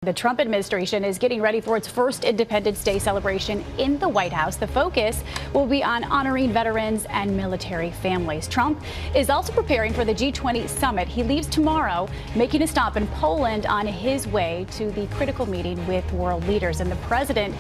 The Trump administration is getting ready for its first Independence Day celebration in the White House. The focus will be on honoring veterans and military families. Trump is also preparing for the G20 summit. He leaves tomorrow, making a stop in Poland on his way to the critical meeting with world leaders. And the president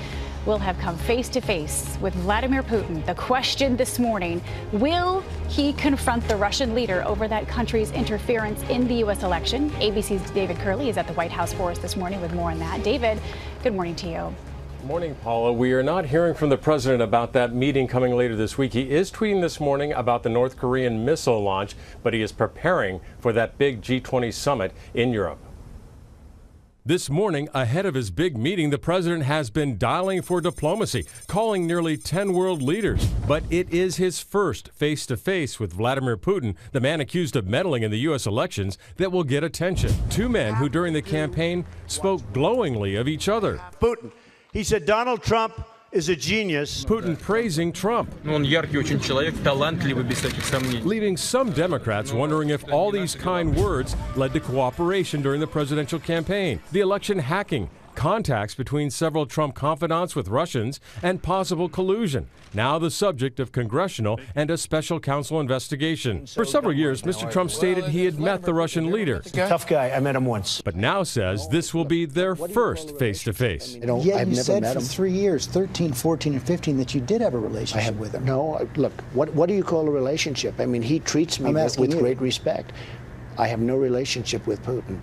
will have come face to face with Vladimir Putin. The question this morning, will he confront the Russian leader over that country's interference in the U.S. election? ABC's David Curley is at the White House for us this morning with more on that. David, good morning to you. Good morning, Paula. We are not hearing from the president about that meeting coming later this week. He is tweeting this morning about the North Korean missile launch, but he is preparing for that big G20 summit in Europe. This morning, ahead of his big meeting, the president has been dialing for diplomacy, calling nearly 10 world leaders. But it is his first face-to-face with Vladimir Putin, the man accused of meddling in the U.S. elections, that will get attention. Two men who during the campaign spoke glowingly of each other. Putin, he said Donald Trump is a genius. Putin praising Trump, leaving some Democrats wondering if all these kind words led to cooperation during the presidential campaign. The election hacking, contacts between several Trump confidants with Russians, and possible collusion. Now the subject of congressional and a special counsel investigation. For several years, Mr. Trump stated he had met the Russian leader. Tough guy. I met him once. But now says this will be their first face-to-face. Yet you said for 3 years, 13, 14, and 15, that you did have a relationship with him. No, look, what do you call a relationship? I mean, he treats me with great respect. I have no relationship with Putin.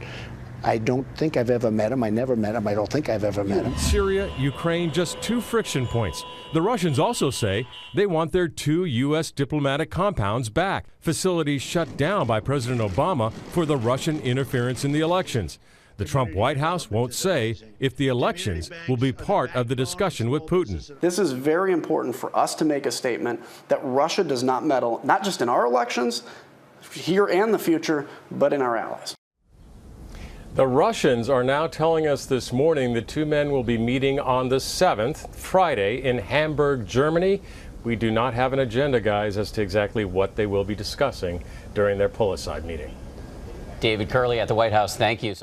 I don't think I've ever met him. I never met him. I don't think I've ever met him. Syria, Ukraine, just two friction points. The Russians also say they want their 2 U.S. diplomatic compounds back, facilities shut down by President Obama for the Russian interference in the elections. The Trump White House won't say if the elections will be part of the discussion with Putin. This is very important for us to make a statement that Russia does not meddle, not just in our elections, here and the future, but in our allies. The Russians are now telling us this morning the two men will be meeting on the 7th, Friday, in Hamburg, Germany. We do not have an agenda, guys, as to exactly what they will be discussing during their pull-aside meeting. David Curley at the White House, thank you.